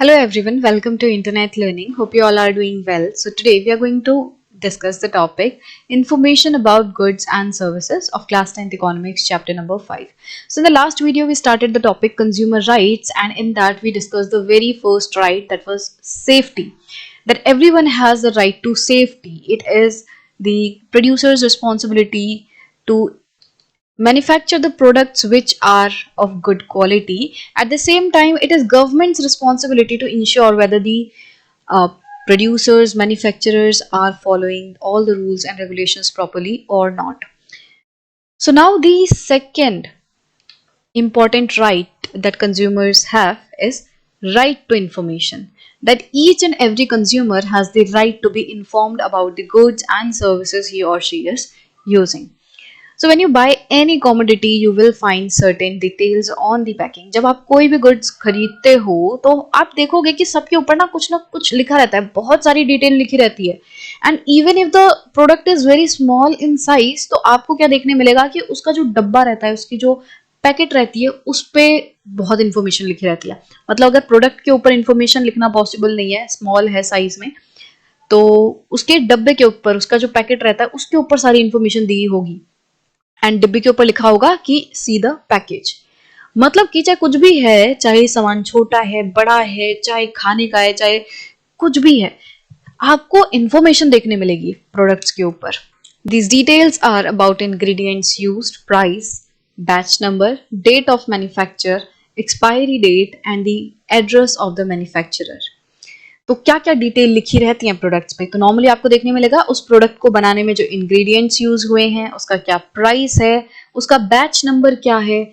Hello everyone, welcome to Internet Learning. Hope you all are doing well. So today we are going to discuss the topic information about goods and services of class 10th economics chapter number 5. So in the last video we started the topic consumer rights, and in that we discussed the very first right, that was safety. That everyone has the right to safety. It is the producer's responsibility to manufacture the products which are of good quality. At the same time, it is government's responsibility to ensure whether the uh, producers, manufacturers are following all the rules and regulations properly or not. So now the second important right that consumers have is right to information. That each and every consumer has the right to be informed about the goods and services he or she is using. So when you buy any commodity, you will find certain details on the packing. जब आप कोई भी goods खरीदते हो तो आप देखोगे कि सबके ऊपर ना कुछ लिखा रहता है, बहुत सारी डिटेल लिखी रहती है. And even if the product is very small in size, तो आपको क्या देखने मिलेगा कि उसका जो डब्बा रहता है, उसकी जो पैकेट रहती है, उस पे बहुत इंफॉर्मेशन लिखी रहती है. मतलब अगर प्रोडक्ट के ऊपर इंफॉर्मेशन लिखना पॉसिबल नहीं है, स्मॉल है साइज में, तो उसके डब्बे के ऊपर, उसका जो पैकेट रहता है उसके ऊपर सारी इंफॉर्मेशन दी होगी. एंड डिब्बे के ऊपर लिखा होगा कि सी द पैकेज. मतलब कि चाहे कुछ भी है, चाहे सामान छोटा है, बड़ा है, चाहे खाने का है, चाहे कुछ भी है, आपको इंफॉर्मेशन देखने मिलेगी प्रोडक्ट्स के ऊपर. These details are about ingredients used, price, batch number, date of manufacture, expiry date and the address of the manufacturer. तो क्या क्या डिटेल लिखी रहती हैं प्रोडक्ट्स में. तो नॉर्मली आपको देखने मिलेगा उस प्रोडक्ट को बनाने में जो इंग्रेडिएंट्स यूज हुए हैं, उसका क्या प्राइस है, उसका बैच नंबर क्या है,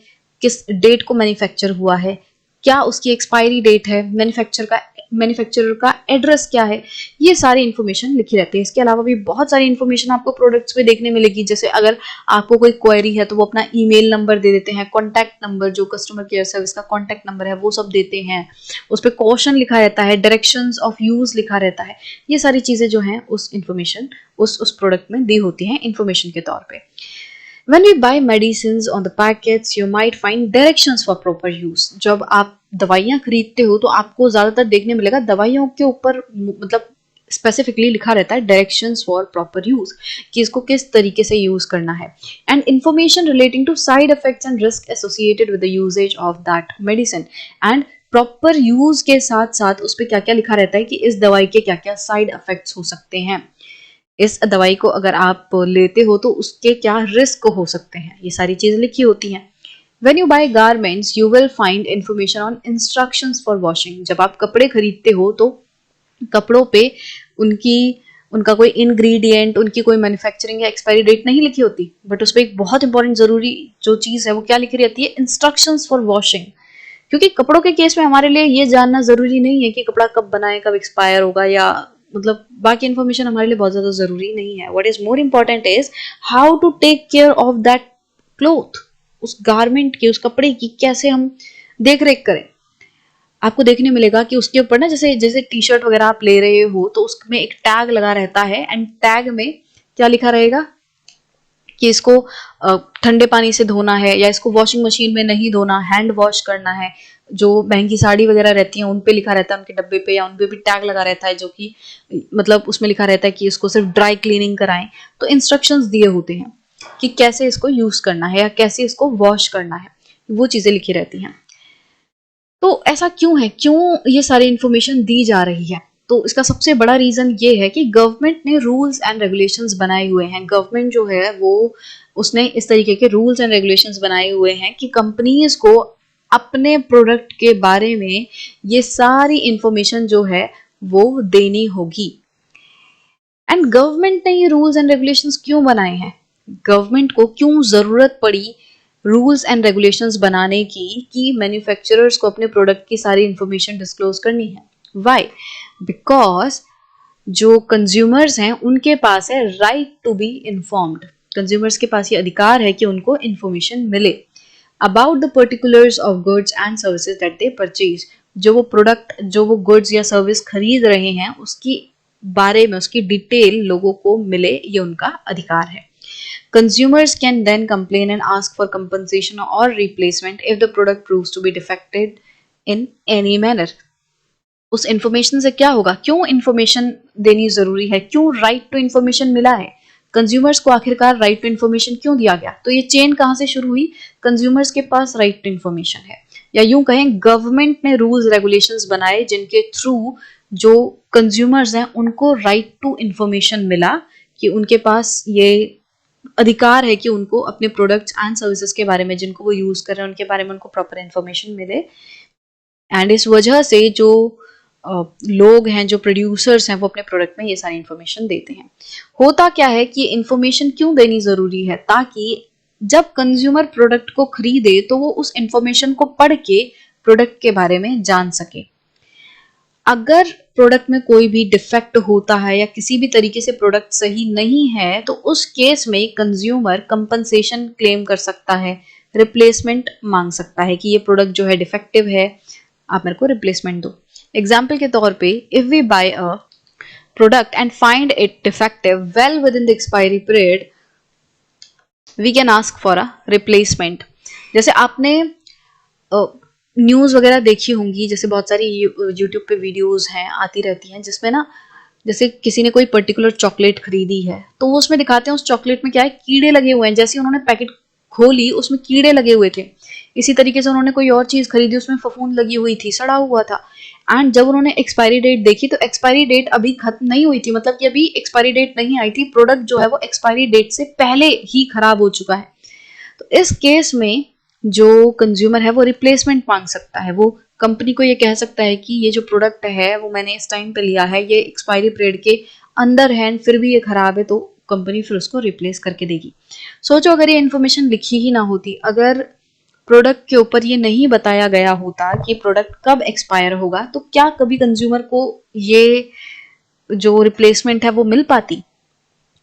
किस डेट को मैन्युफैक्चर हुआ है, क्या उसकी एक्सपायरी डेट है, मैन्युफैक्चरर का एड्रेस क्या है. ये सारी इन्फॉर्मेशन लिखी रहती है. इसके अलावा भी बहुत सारी इन्फॉर्मेशन आपको प्रोडक्ट्स में देखने मिलेगी. जैसे अगर आपको कोई क्वेरी है तो वो अपना ईमेल नंबर दे देते हैं, कॉन्टैक्ट नंबर, जो कस्टमर केयर सर्विस का कॉन्टैक्ट नंबर है वो सब देते हैं. उस पर कॉशन लिखा रहता है, डायरेक्शंस ऑफ यूज लिखा रहता है. ये सारी चीजें जो हैं उस इन्फॉर्मेशन उस प्रोडक्ट में दी होती हैं इन्फॉर्मेशन के तौर पे. When we buy medicines on the packets, you might find directions for proper use. जब आप दवाइयाँ खरीदते हो तो आपको ज्यादातर देखने मिलेगा दवाइयों के ऊपर मतलब स्पेसिफिकली लिखा रहता है डायरेक्शंस फॉर प्रॉपर यूज, कि इसको किस तरीके से यूज करना है. And information relating to side effects and risk associated with the usages of that medicine. And proper use के साथ साथ उस पर क्या क्या लिखा रहता है कि इस दवाई के क्या क्या साइड इफेक्ट्स हो सकते हैं, इस दवाई को अगर आप लेते हो तो उसके क्या रिस्क हो सकते हैं. ये सारी चीजें लिखी होती हैं. When you buy garments, you will find information on instructions for washing. जब आप कपड़े खरीदते हो तो कपड़ों पे उनकी उनका कोई इंग्रेडिएंट, उनकी कोई मैन्युफैक्चरिंग या एक्सपायरी डेट नहीं लिखी होती, बट उस पर एक बहुत इंपॉर्टेंट जरूरी जो चीज है वो क्या लिखी रहती है, इंस्ट्रक्शंस फॉर वॉशिंग. क्योंकि कपड़ों के केस में हमारे लिए ये जानना जरूरी नहीं है कि कपड़ा कब बनाए, कब एक्सपायर होगा, या मतलब बाकी इंफॉर्मेशन हमारे लिए बहुत ज्यादा जरूरी नहीं है. What is more important is how to take care of that cloth. उस गारमेंट की, उस कपड़े की कैसे हम देख रेख करें. आपको देखने मिलेगा कि उसके ऊपर ना, जैसे जैसे टी शर्ट वगैरह आप ले रहे हो तो उसमें एक टैग लगा रहता है. एंड टैग में क्या लिखा रहेगा कि इसको ठंडे पानी से धोना है, या इसको वॉशिंग मशीन में नहीं धोना, हैंड वॉश करना है. जो महंगी साड़ी वगैरह रहती हैं उन पे लिखा रहता है, उनके डब्बे पे या उन पे भी टैग लगा रहता है, जो कि मतलब उसमें लिखा रहता है कि इसको सिर्फ ड्राई क्लीनिंग कराएं. तो इंस्ट्रक्शंस दिए होते हैं कि कैसे इसको यूज करना है या कैसे इसको वॉश करना है, वो चीजें लिखी रहती हैं. तो ऐसा क्यों है, क्यों ये सारी इंफॉर्मेशन दी जा रही है. तो इसका सबसे बड़ा रीजन ये है कि गवर्नमेंट ने रूल्स एंड रेगुलेशंस बनाए हुए हैं. गवर्नमेंट जो है वो उसने इस तरीके के रूल्स एंड रेगुलेशंस बनाए हुए हैं कि कंपनीज को अपने प्रोडक्ट के बारे में ये सारी इंफॉर्मेशन जो है वो देनी होगी. एंड गवर्नमेंट ने ये रूल्स एंड रेगुलेशंस क्यों बनाए हैं, गवर्नमेंट को क्यों जरूरत पड़ी रूल्स एंड रेगुलेशंस बनाने की कि मैन्युफैक्चरर्स को अपने प्रोडक्ट की सारी इंफॉर्मेशन डिस्क्लोज करनी है. व्हाई? बिकॉज जो कंज्यूमर्स हैं उनके पास है right to be informed. Consumers के पास ये अधिकार है कि उनको इंफॉर्मेशन मिले about the particulars of goods and services that they purchase. जो वो प्रोडक्ट, जो वो गुड्स या सर्विस खरीद रहे हैं, उसकी बारे में, उसकी डिटेल लोगों को मिले, ये उनका अधिकार है. Consumers can then complain and ask for compensation or replacement if the product proves to be defective in any manner. उस इंफॉर्मेशन से क्या होगा, क्यों इंफॉर्मेशन देनी जरूरी है, क्यों राइट टू इंफॉर्मेशन मिला है, कंज्यूमर्स को आखिरकार राइट टू इंफॉर्मेशन क्यों दिया गया। तो ये चेन कहाँ से शुरू हुई, कंज्यूमर्स के पास राइट टू इंफॉर्मेशन है, या यूं कहें गवर्नमेंट ने रूल्स रेगुलेशंस बनाए जिनके थ्रू जो कंज्यूमर्स हैं उनको राइट टू इंफॉर्मेशन मिला, कि उनके पास ये अधिकार है कि उनको अपने प्रोडक्ट्स एंड सर्विसेज के बारे में जिनको वो यूज कर रहे हैं उनके बारे में उनको प्रॉपर इंफॉर्मेशन मिले। एंड इस वजह से जो लोग हैं, जो प्रोड्यूसर्स हैं, वो अपने प्रोडक्ट में ये सारी इंफॉर्मेशन देते हैं। होता क्या है कि इंफॉर्मेशन क्यों देनी जरूरी है, ताकि जब कंज्यूमर प्रोडक्ट को खरीदे तो वो उस इंफॉर्मेशन को पढ़ के प्रोडक्ट के बारे में जान सके। अगर प्रोडक्ट में कोई भी डिफेक्ट होता है या किसी भी तरीके से प्रोडक्ट सही नहीं है तो उस केस में कंज्यूमर कंपनसेशन क्लेम कर सकता है, रिप्लेसमेंट मांग सकता है कि ये प्रोडक्ट जो है डिफेक्टिव है, आप मेरे को रिप्लेसमेंट दो। एग्जाम्पल के तौर पे, if we buy a product and find it defective well within the expiry period, we can ask for a replacement. जैसे आपने न्यूज़ वगैरह देखी होंगी, जैसे बहुत सारी यूट्यूब पे वीडियोस हैं आती रहती हैं जिसमें ना, जैसे किसी ने कोई पर्टिकुलर चॉकलेट खरीदी है तो वो उसमें दिखाते हैं उस चॉकलेट में क्या है, कीड़े लगे हुए हैं। जैसे उन्होंने पैकेट खोली उसमें कीड़े लगे हुए थे। इसी तरीके से उन्होंने कोई और चीज खरीदी, उसमें फफूंद लगी हुई थी, सड़ा हुआ था। एंड जब उन्होंने एक्सपायरी डेट देखी तो एक्सपायरी डेट अभी खत्म नहीं हुई थी, मतलब कि अभी एक्सपायरी डेट नहीं आई थी, प्रोडक्ट जो है वो एक्सपायरी डेट से पहले ही खराब हो चुका है। तो इस केस में जो कंज्यूमर है वो रिप्लेसमेंट मांग सकता है। वो कंपनी को ये कह सकता है कि ये जो प्रोडक्ट है वो मैंने इस टाइम पे लिया है, ये एक्सपायरी पीरियड के अंदर है, फिर भी ये खराब है, तो कंपनी फिर उसको रिप्लेस करके देगी। सोचो अगर ये इन्फॉर्मेशन लिखी ही ना होती, अगर प्रोडक्ट के ऊपर ये नहीं बताया गया होता कि प्रोडक्ट कब एक्सपायर होगा, तो क्या कभी कंज्यूमर को ये जो रिप्लेसमेंट है वो मिल पाती।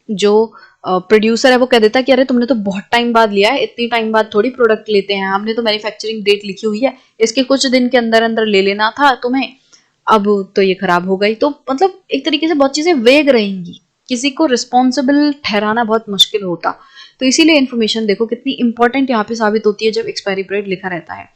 जो प्रोड्यूसर है वो कह देता कि अरे तुमने तो बहुत टाइम बाद लिया है, इतनी टाइम बाद थोड़ी प्रोडक्ट लेते हैं, हमने तो मैन्युफैक्चरिंग डेट लिखी हुई है, इसके कुछ दिन के अंदर अंदर ले लेना था तुम्हें, अब तो ये खराब हो गई। तो मतलब एक तरीके से बहुत चीजें वेग रहेंगी, किसी को रिस्पॉन्सिबल ठहराना बहुत मुश्किल होता। तो इसीलिए इन्फॉर्मेशन देखो कितनी इंपॉर्टेंट यहाँ पे साबित होती है जब एक्सपायरी पीरियड लिखा रहता है।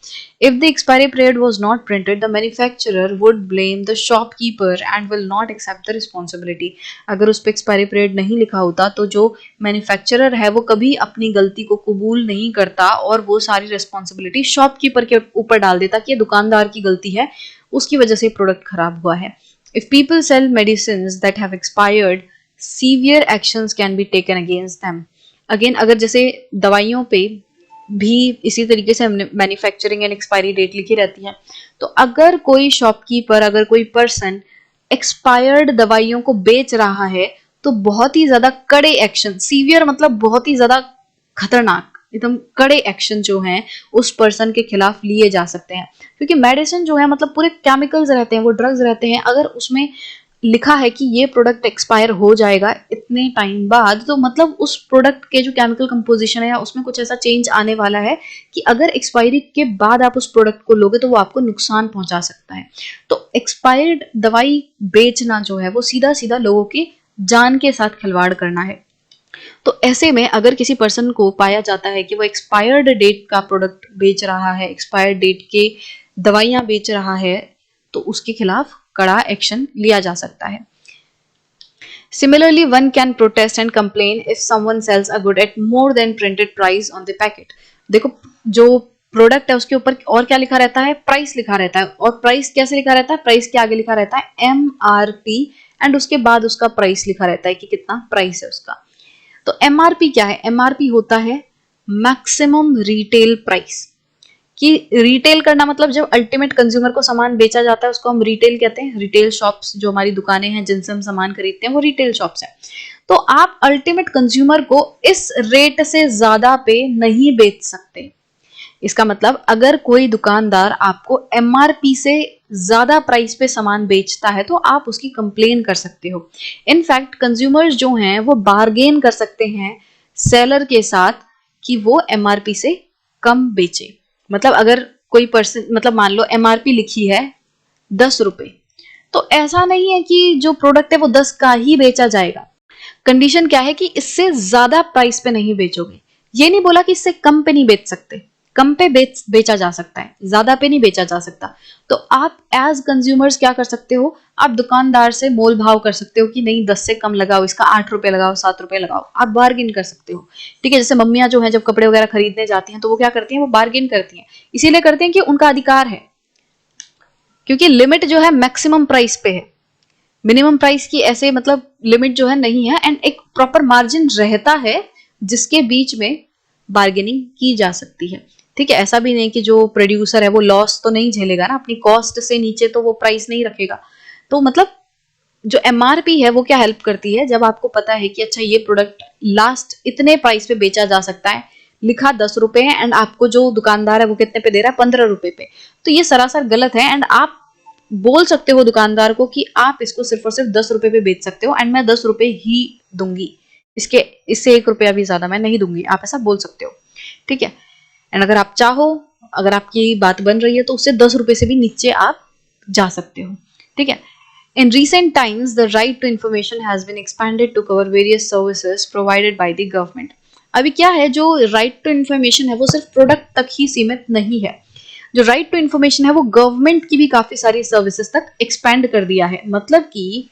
If the expiry period was not printed the manufacturer would blame the shopkeeper and will not accept the responsibility. अगर उस पर एक्सपायरी पीरियड नहीं लिखा होता तो जो मैन्युफैक्चरर है वो कभी अपनी गलती को कबूल नहीं करता और वो सारी रिस्पॉन्सिबिलिटी शॉपकीपर के ऊपर डाल देता कि ये दुकानदार की गलती है, उसकी वजह से प्रोडक्ट खराब हुआ है। If people sell medicine that have expired severe actions can be taken against them. Again अगर जैसे दवाइयों पे भी इसी तरीके से मैन्युफैक्चरिंग एंड एक्सपायरी डेट लिखी रहती है, तो अगर कोई शॉपकीपर, अगर कोई पर्सन एक्सपायर्ड दवाइयों को बेच रहा है तो बहुत ही ज्यादा कड़े एक्शन, सीवियर मतलब बहुत ही ज्यादा खतरनाक, एकदम कड़े एक्शन जो हैं उस पर्सन के खिलाफ लिए जा सकते हैं। क्योंकि मेडिसिन जो है मतलब पूरे केमिकल्स रहते हैं, वो ड्रग्स रहते हैं, अगर उसमें लिखा है कि ये प्रोडक्ट एक्सपायर हो जाएगा इतने टाइम बाद, तो मतलब उस प्रोडक्ट के जो केमिकल कंपोजिशन है या उसमें कुछ ऐसा चेंज आने वाला है कि अगर एक्सपायरी के बाद आप उस प्रोडक्ट को लोगे तो वो आपको नुकसान पहुंचा सकता है। तो एक्सपायर्ड दवाई बेचना जो है वो सीधा सीधा लोगों की जान के साथ खिलवाड़ करना है। तो ऐसे में अगर किसी पर्सन को पाया जाता है कि वो एक्सपायर्ड डेट का प्रोडक्ट बेच रहा है, एक्सपायर्ड डेट के दवाइयां बेच रहा है, तो उसके खिलाफ कड़ा एक्शन लिया जा सकता है। Similarly, one can protest and complain if someone sells a good at more than printed price on the packet. देखो जो प्रोडक्ट है उसके ऊपर और क्या लिखा रहता है, प्राइस लिखा रहता है। और प्राइस कैसे लिखा रहता है, प्राइस के आगे लिखा रहता है MRP एंड उसके बाद उसका प्राइस लिखा रहता है कि कितना प्राइस है उसका। तो MRP क्या है, MRP होता है मैक्सिमम रिटेल प्राइस। कि रिटेल करना मतलब जब अल्टीमेट कंज्यूमर को सामान बेचा जाता है उसको हम रिटेल कहते हैं। रिटेल शॉप्स जो हमारी दुकानें हैं जिनसे हम सामान खरीदते हैं वो रिटेल शॉप्स हैं। तो आप अल्टीमेट कंज्यूमर को इस रेट से ज्यादा पे नहीं बेच सकते। इसका मतलब अगर कोई दुकानदार आपको MRP से ज्यादा प्राइस पे सामान बेचता है तो आप उसकी कंप्लेन कर सकते हो। इनफैक्ट कंज्यूमर्स जो हैं वो बार्गेन कर सकते हैं सेलर के साथ कि वो MRP से कम बेचे। मतलब अगर कोई पर्सन, मतलब मान लो MRP लिखी है 10 रुपए, तो ऐसा नहीं है कि जो प्रोडक्ट है वो 10 का ही बेचा जाएगा। कंडीशन क्या है कि इससे ज्यादा प्राइस पे नहीं बेचोगे। ये नहीं बोला कि इससे कम पे नहीं बेच सकते, कम पे बेचा जा सकता है, ज्यादा पे नहीं बेचा जा सकता। तो आप एज कंज्यूमर्स क्या कर सकते हो, आप दुकानदार से मोल भाव कर सकते हो कि नहीं 10 से कम लगाओ, इसका 8 रुपए लगाओ, 7 रुपए लगाओ, आप बार्गेन कर सकते हो। ठीक है, जैसे मम्मियां जो है जब कपड़े वगैरह खरीदने जाती हैं तो वो क्या करती हैं, वो बार्गेन करती हैं, इसीलिए करते हैं कि उनका अधिकार है, क्योंकि लिमिट जो है मैक्सिमम प्राइस पे है, मिनिमम प्राइस की ऐसे मतलब लिमिट जो है नहीं है, एंड एक प्रॉपर मार्जिन रहता है जिसके बीच में बार्गेनिंग की जा सकती है। ठीक है, ऐसा भी नहीं कि जो प्रोड्यूसर है वो लॉस तो नहीं झेलेगा ना, अपनी कॉस्ट से नीचे तो वो प्राइस नहीं रखेगा। तो मतलब जो एमआरपी है वो क्या हेल्प करती है, जब आपको पता है कि अच्छा ये प्रोडक्ट लास्ट इतने प्राइस पे बेचा जा सकता है, लिखा 10 रुपए है एंड आपको जो दुकानदार है वो कितने पे दे रहा है, 15 रुपए पे, तो ये सरासर गलत है। एंड आप बोल सकते हो दुकानदार को कि आप इसको सिर्फ और सिर्फ 10 रुपए पे बेच सकते हो एंड मैं 10 रुपए ही दूंगी, इसके इससे 1 रुपया भी ज्यादा मैं नहीं दूंगी, आप ऐसा बोल सकते हो। ठीक है, एंड अगर आप चाहो, अगर आपकी बात बन रही है तो उससे 10 रुपए से भी नीचे आप जा सकते हो। ठीक है, in recent times the right to information has been expanded to cover various services provided by the government। अभी क्या है, जो राइट टू इन्फॉर्मेशन है वो सिर्फ प्रोडक्ट तक ही सीमित नहीं है, जो राइट टू इन्फॉर्मेशन है वो गवर्नमेंट की भी काफी सारी सर्विसेज तक एक्सपेंड कर दिया है। मतलब कि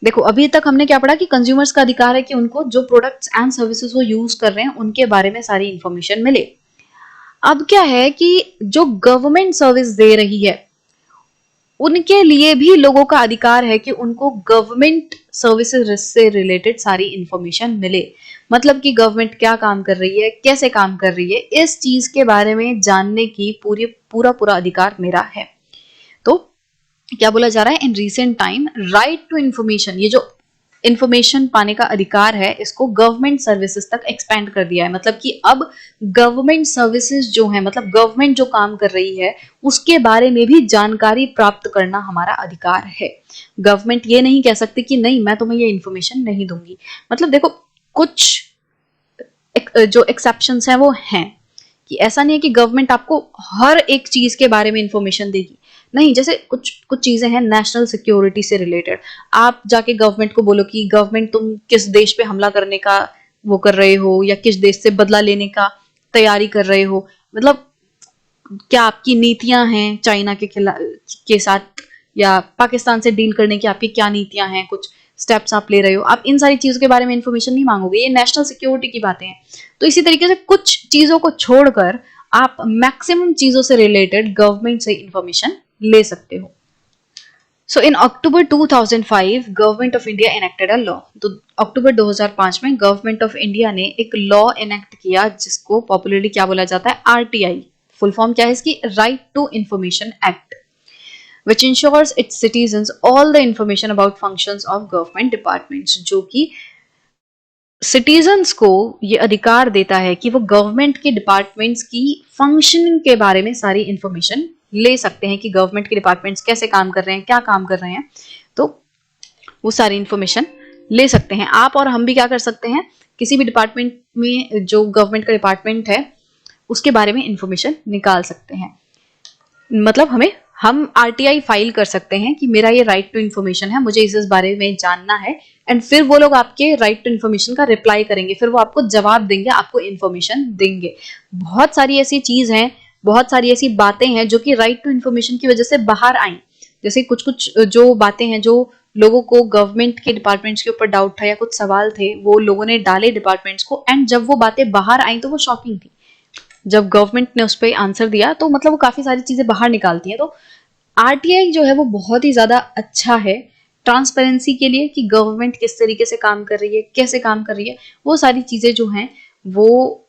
देखो, अभी तक हमने क्या पढ़ा कि कंज्यूमर्स का अधिकार है कि उनको जो प्रोडक्ट्स एंड सर्विसेज वो यूज कर रहे हैं उनके बारे में सारी इंफॉर्मेशन मिले। अब क्या है कि जो गवर्नमेंट सर्विस दे रही है उनके लिए भी लोगों का अधिकार है कि उनको गवर्नमेंट सर्विसेज से रिलेटेड सारी इंफॉर्मेशन मिले। मतलब कि गवर्नमेंट क्या काम कर रही है, कैसे काम कर रही है, इस चीज के बारे में जानने की पूरा पूरा अधिकार मेरा है। तो क्या बोला जा रहा है, in recent time right to information, ये जो इंफॉर्मेशन पाने का अधिकार है इसको गवर्नमेंट सर्विसेज तक एक्सपेंड कर दिया है। मतलब कि अब गवर्नमेंट सर्विसेज जो है, मतलब गवर्नमेंट जो काम कर रही है उसके बारे में भी जानकारी प्राप्त करना हमारा अधिकार है। गवर्नमेंट ये नहीं कह सकती कि नहीं मैं तुम्हें ये इंफॉर्मेशन नहीं दूंगी। मतलब देखो, कुछ जो एक्सेप्शंस हैं वो हैं, कि ऐसा नहीं है कि गवर्नमेंट आपको हर एक चीज के बारे में इंफॉर्मेशन देगी, नहीं। जैसे कुछ कुछ चीजें हैं नेशनल सिक्योरिटी से रिलेटेड, आप जाके गवर्नमेंट को बोलो कि गवर्नमेंट तुम किस देश पे हमला करने का वो कर रहे हो या किस देश से बदला लेने का तैयारी कर रहे हो, मतलब क्या आपकी नीतियां हैं चाइना के खिलाफ के साथ, या पाकिस्तान से डील करने की आपकी क्या नीतियां हैं, कुछ स्टेप्स आप ले रहे हो, आप इन सारी चीजों के बारे में इंफॉर्मेशन नहीं मांगोगे, ये नेशनल सिक्योरिटी की बातें हैं। तो इसी तरीके से कुछ चीजों को छोड़कर आप मैक्सिमम चीजों से रिलेटेड गवर्नमेंट से इंफॉर्मेशन ले सकते हो। सो इन अक्टूबर 2005 government of India enacted a law. तो अक्टूबर 2005 में गवर्नमेंट ऑफ इंडिया ने एक लॉ इनेक्ट किया जिसको पॉपुलरली क्या बोला जाता है, आरटीआई। फुल फॉर्म क्या है इसकी, right to information act, which ensures its citizens all the information about functions of government departments, जो कि सिटीजन्स को ये अधिकार देता है कि वो गवर्नमेंट के डिपार्टमेंट्स की फंक्शनिंग के बारे में सारी इंफॉर्मेशन ले सकते हैं, कि गवर्नमेंट के डिपार्टमेंट्स कैसे काम कर रहे हैं, क्या काम कर रहे हैं, तो वो सारी इंफॉर्मेशन ले सकते हैं। आप और हम भी क्या कर सकते हैं, किसी भी डिपार्टमेंट में जो गवर्नमेंट का डिपार्टमेंट है उसके बारे में इंफॉर्मेशन निकाल सकते हैं। मतलब हम आरटीआई फाइल कर सकते हैं कि मेरा ये राइट टू इन्फॉर्मेशन है, मुझे इस बारे में जानना है, एंड फिर वो लोग आपके राइट टू इन्फॉर्मेशन का रिप्लाई करेंगे, फिर वो आपको जवाब देंगे, आपको इन्फॉर्मेशन देंगे। बहुत सारी ऐसी चीज हैं, बहुत सारी ऐसी बातें हैं जो कि राइट टू इन्फॉर्मेशन की वजह से बाहर आई। जैसे कुछ कुछ जो बातें हैं जो लोगों को गवर्नमेंट के डिपार्टमेंट्स के ऊपर डाउट था या कुछ सवाल थे वो लोगों ने डाले डिपार्टमेंट्स को, एंड जब वो बातें बाहर आई तो वो शॉकिंग थी। जब गवर्नमेंट ने उस पर आंसर दिया तो मतलब वो काफी सारी चीजें बाहर निकालती हैं। तो आरटीआई जो है वो बहुत ही ज्यादा अच्छा है ट्रांसपेरेंसी के लिए, कि गवर्नमेंट किस तरीके से काम कर रही है, कैसे काम कर रही है, वो सारी चीजें जो हैं वो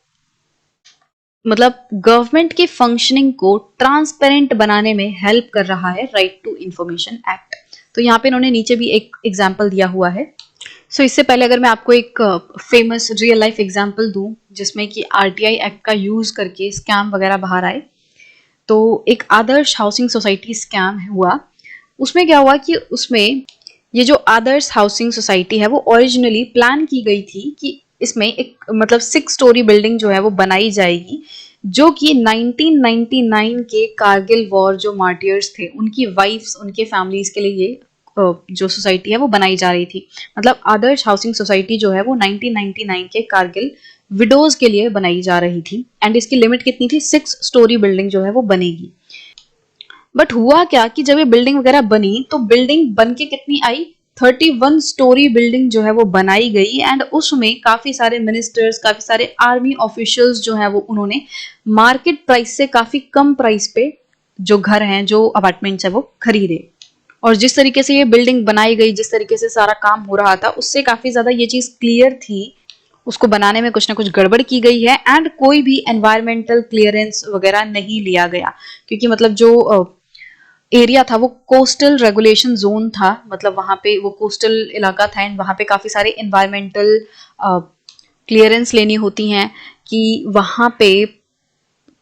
मतलब गवर्नमेंट के फंक्शनिंग को ट्रांसपेरेंट बनाने में हेल्प कर रहा है राइट टू इंफॉर्मेशन एक्ट। तो यहाँ पे इन्होंने नीचे भी एक एग्जाम्पल दिया हुआ है। सो इससे पहले अगर मैं आपको एक फेमस रियल लाइफ एग्जाम्पल दूं जिसमें कि आरटीआई एक्ट का यूज करके स्कैम वगैरह बाहर आए, तो एक आदर्श हाउसिंग सोसाइटी स्कैम हुआ। उसमें क्या हुआ कि उसमें ये जो आदर्श हाउसिंग सोसाइटी है वो ओरिजिनली प्लान की गई थी कि इसमें एक मतलब 6 स्टोरी बिल्डिंग जो है वो बनाई जाएगी, जो कि 1999 के कारगिल वॉर जो मार्टियर्स थे उनकी वाइफ्स, उनके फैमिलीज के लिए ये जो सोसाइटी है वो बनाई जा रही थी। मतलब आदर्श हाउसिंग सोसाइटी जो है वो 1999 के कारगिल विडोज के लिए बनाई जा रही थी एंड इसकी लिमिट कितनी थी, 6 स्टोरी बिल्डिंग जो है वो बनेगी। बट हुआ क्या कि जब ये बिल्डिंग वगैरह बनी तो बिल्डिंग बन के कितनी आई, 31 स्टोरी बिल्डिंग जो है वो बनाई गई एंड उसमें काफी सारे मिनिस्टर्स, काफी सारे आर्मी ऑफिशियल्स जो है वो उन्होंने मार्केट प्राइस से काफी कम प्राइस पे जो घर हैं, जो अपार्टमेंट्स है वो खरीदे। और जिस तरीके से ये बिल्डिंग बनाई गई, जिस तरीके से सारा काम हो रहा था, उससे काफी ज्यादा ये चीज क्लियर थी उसको बनाने में कुछ ना कुछ गड़बड़ की गई है एंड कोई भी एनवायरमेंटल क्लियरेंस वगैरह नहीं लिया गया। क्योंकि मतलब जो एरिया था वो कोस्टल रेगुलेशन जोन था, मतलब वहां पे वो कोस्टल इलाका था एंड वहां पे काफी सारे एनवायरमेंटल क्लियरेंस लेनी होती हैं कि वहां पे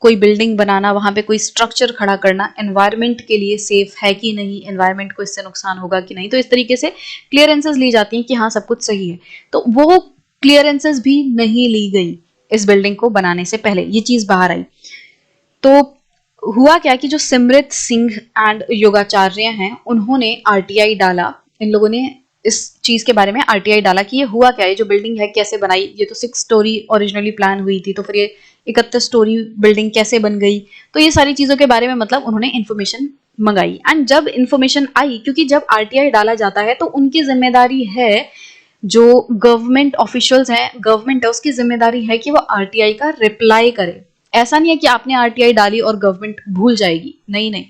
कोई बिल्डिंग बनाना, वहां पे कोई स्ट्रक्चर खड़ा करना एनवायरमेंट के लिए सेफ है कि नहीं, एनवायरमेंट को इससे नुकसान होगा कि नहीं। तो इस तरीके से क्लियरेंसेस ली जाती हैं कि हाँ सब कुछ सही है। तो वो क्लियरेंसेस भी नहीं ली गई इस बिल्डिंग को बनाने से पहले, ये चीज बाहर आई। तो हुआ क्या कि जो सिमरत सिंह एंड योगाचार्य हैं उन्होंने आरटीआई डाला, इन लोगों ने इस चीज के बारे में आरटीआई डाला कि ये हुआ क्या है, जो बिल्डिंग है कैसे बनाई, ये तो 6 स्टोरी ओरिजिनली प्लान हुई थी, तो फिर ये 31 स्टोरी बिल्डिंग कैसे बन गई। तो ये सारी चीजों के बारे में मतलब उन्होंने इन्फॉर्मेशन मंगाई एंड जब इन्फॉर्मेशन आई, क्योंकि जब आरटीआई डाला जाता है तो उनकी जिम्मेदारी है, जो गवर्नमेंट ऑफिशियल्स हैं, गवर्नमेंट है उसकी जिम्मेदारी है कि वो आरटीआई का रिप्लाई करे। ऐसा नहीं है कि आपने आरटीआई डाली और गवर्नमेंट भूल जाएगी, नहीं नहीं,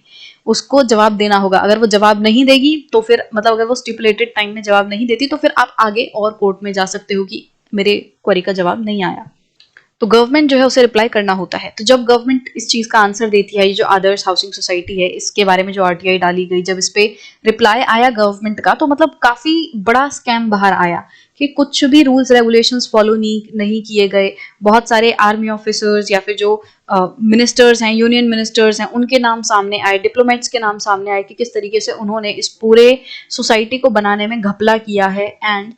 उसको जवाब देना होगा। अगर वो जवाब नहीं देगी तो फिर मतलब अगर वो स्टिपुलेटेड टाइम में जवाब नहीं देती तो फिर आप आगे और कोर्ट में जा सकते हो कि मेरे क्वेरी का जवाब नहीं आया। तो गवर्नमेंट जो है उसे रिप्लाई करना होता है। तो जब गवर्नमेंट इस चीज का आंसर देती है, ये जो आदर्श हाउसिंग सोसाइटी है इसके बारे में जो आरटीआई डाली गई, जब इस पे रिप्लाई आया गवर्नमेंट का, तो मतलब काफी बड़ा स्कैम बाहर आया कि कुछ भी रूल्स रेगुलेशंस फॉलो नहीं किए गए। बहुत सारे आर्मी ऑफिसर्स या फिर जो मिनिस्टर्स हैं, यूनियन मिनिस्टर्स हैं, उनके नाम सामने आए, डिप्लोमेट्स के नाम सामने आए कि किस तरीके से उन्होंने इस पूरे सोसाइटी को बनाने में घपला किया है एंड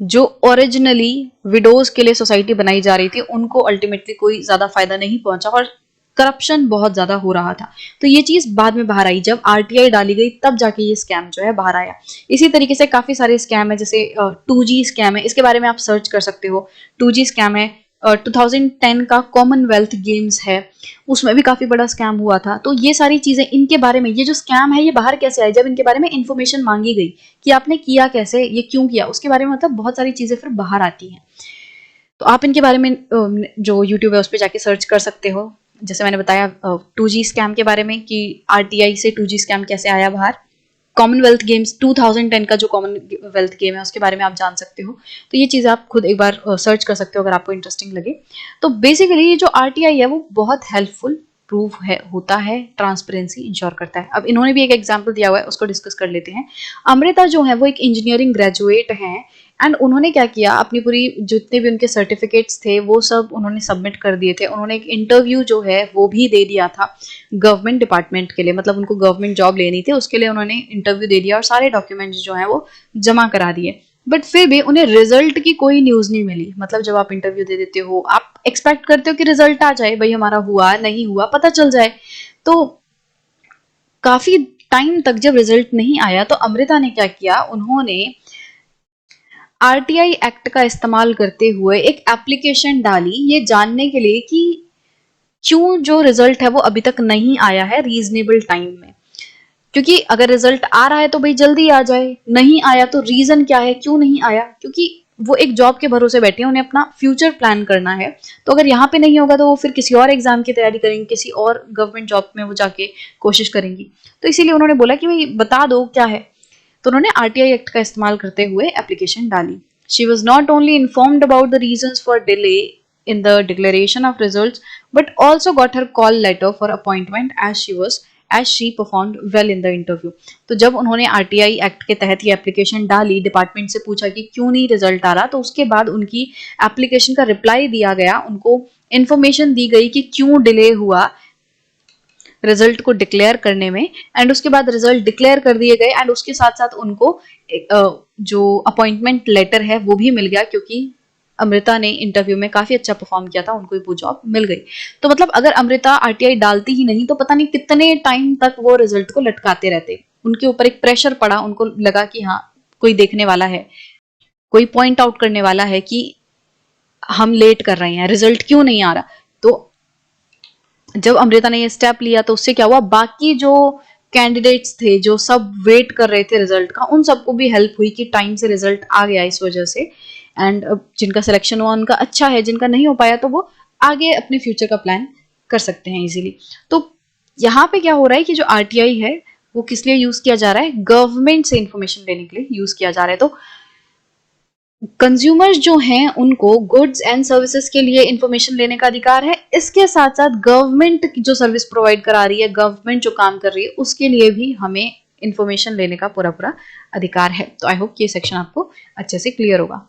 जो ओरिजिनली विडोज के लिए सोसाइटी बनाई जा रही थी उनको अल्टीमेटली कोई ज्यादा फायदा नहीं पहुंचा और करप्शन बहुत ज्यादा हो रहा था। तो ये चीज बाद में बाहर आई, जब आरटीआई डाली गई तब जाके ये स्कैम जो है बाहर आया। इसी तरीके से काफी सारे स्कैम है, जैसे 2G स्कैम है, इसके बारे में आप सर्च कर सकते हो। 2G स्कैम है, 2010 का कॉमनवेल्थ गेम्स है, उसमें भी काफी बड़ा स्कैम हुआ था। तो ये सारी चीजें, इनके बारे में, ये जो स्कैम है ये बाहर कैसे आए, जब इनके बारे में इंफॉर्मेशन मांगी गई कि आपने किया कैसे, ये क्यों किया, उसके बारे में मतलब बहुत सारी चीजें फिर बाहर आती हैं। तो आप इनके बारे में जो यूट्यूब है उस पर जाके सर्च कर सकते हो। जैसे मैंने बताया 2G स्कैम के बारे में कि आरटीआई से 2G स्कैम कैसे आया बाहर। कॉमनवेल्थ गेम्स 2010 का जो कॉमनवेल्थ गेम है उसके बारे में आप जान सकते हो। तो ये चीज़ आप खुद एक बार सर्च कर सकते हो अगर आपको इंटरेस्टिंग लगे। तो बेसिकली ये जो आरटीआई है वो बहुत हेल्पफुल प्रूफ है, होता है, ट्रांसपेरेंसी इंश्योर करता है। अब इन्होंने भी एक एग्जाम्पल दिया हुआ है, उसको डिस्कस कर लेते हैं। अमृता जो है वो एक इंजीनियरिंग ग्रेजुएट हैं एंड उन्होंने क्या किया, अपनी पूरी जितने भी उनके सर्टिफिकेट्स थे वो सब उन्होंने सबमिट कर दिए थे। उन्होंने एक इंटरव्यू जो है वो भी दे दिया था गवर्नमेंट डिपार्टमेंट के लिए, मतलब उनको गवर्नमेंट जॉब लेनी थी, उसके लिए उन्होंने इंटरव्यू दे दिया और सारे डॉक्यूमेंट्स जो है वो जमा करा दिए। बट फिर भी उन्हें रिजल्ट की कोई न्यूज नहीं मिली। मतलब जब आप इंटरव्यू दे देते हो आप एक्सपेक्ट करते हो कि रिजल्ट आ जाए, भाई हमारा हुआ नहीं हुआ पता चल जाए। तो काफी टाइम तक जब रिजल्ट नहीं आया तो अमृता ने क्या किया, उन्होंने आरटीआई एक्ट का इस्तेमाल करते हुए एक एप्लीकेशन डाली ये जानने के लिए कि क्यों जो रिजल्ट है वो अभी तक नहीं आया है रीजनेबल टाइम में। क्योंकि अगर रिजल्ट आ रहा है तो भाई जल्दी आ जाए, नहीं आया तो रीजन क्या है, क्यों नहीं आया, क्योंकि वो एक जॉब के भरोसे बैठे हैं, उन्हें अपना फ्यूचर प्लान करना है। तो अगर यहाँ पे नहीं होगा तो वो फिर किसी और एग्जाम की तैयारी करेंगे, किसी और गवर्नमेंट जॉब में वो जाके कोशिश करेंगी। तो इसीलिए उन्होंने बोला कि भाई बता दो क्या है। तो उन्होंने आरटीआई एक्ट का इस्तेमाल करते हुए एप्लीकेशन डाली। She was not only informed about the reasons for delay in the declaration of results but also got her call letter for appointment as she performed well in the interview। तो जब उन्होंने RTI act के तहत ये application डाली, department से पूछा कि क्यों नहीं रिजल्ट आ रहा, तो उसके बाद उनकी एप्लीकेशन का रिप्लाई दिया गया, उनको इन्फॉर्मेशन दी गई कि क्यों डिले हुआ रिजल्ट को डिक्लेयर करने में। एंड उसके बाद रिजल्ट डिक्लेयर कर दिए गए एंड उसके साथ साथ उनको जो अपॉइंटमेंट लेटर है वो भी मिल गया, क्योंकि अमृता ने इंटरव्यू में काफी अच्छा परफॉर्म किया था, उनको वो जॉब मिल गई। तो मतलब अगर अमृता आरटीआई डालती ही नहीं तो पता नहीं कितने टाइम तक वो रिजल्ट को लटकाते रहते। उनके ऊपर एक प्रेशर पड़ा, उनको लगा कि हाँ कोई देखने वाला है, कोई पॉइंट आउट करने वाला है कि हम लेट कर रहे हैं, रिजल्ट क्यों नहीं आ रहा। तो जब अमृता ने ये स्टेप लिया तो उससे क्या हुआ, बाकी जो कैंडिडेट्स थे जो सब वेट कर रहे थे रिजल्ट का, उन सबको भी हेल्प हुई कि टाइम से रिजल्ट आ गया इस वजह से। एंड जिनका सिलेक्शन हुआ उनका अच्छा है, जिनका नहीं हो पाया तो वो आगे अपने फ्यूचर का प्लान कर सकते हैं इजीली। तो यहाँ पे क्या हो रहा है कि जो आरटीआई है वो किस लिए यूज किया जा रहा है, गवर्नमेंट से इंफॉर्मेशन लेने के लिए यूज किया जा रहा है। तो कंज्यूमर्स जो हैं उनको गुड्स एंड सर्विसेज के लिए इंफॉर्मेशन लेने का अधिकार है, इसके साथ साथ गवर्नमेंट जो सर्विस प्रोवाइड करा रही है, गवर्नमेंट जो काम कर रही है, उसके लिए भी हमें इंफॉर्मेशन लेने का पूरा पूरा अधिकार है। तो आई होप ये सेक्शन आपको अच्छे से क्लियर होगा।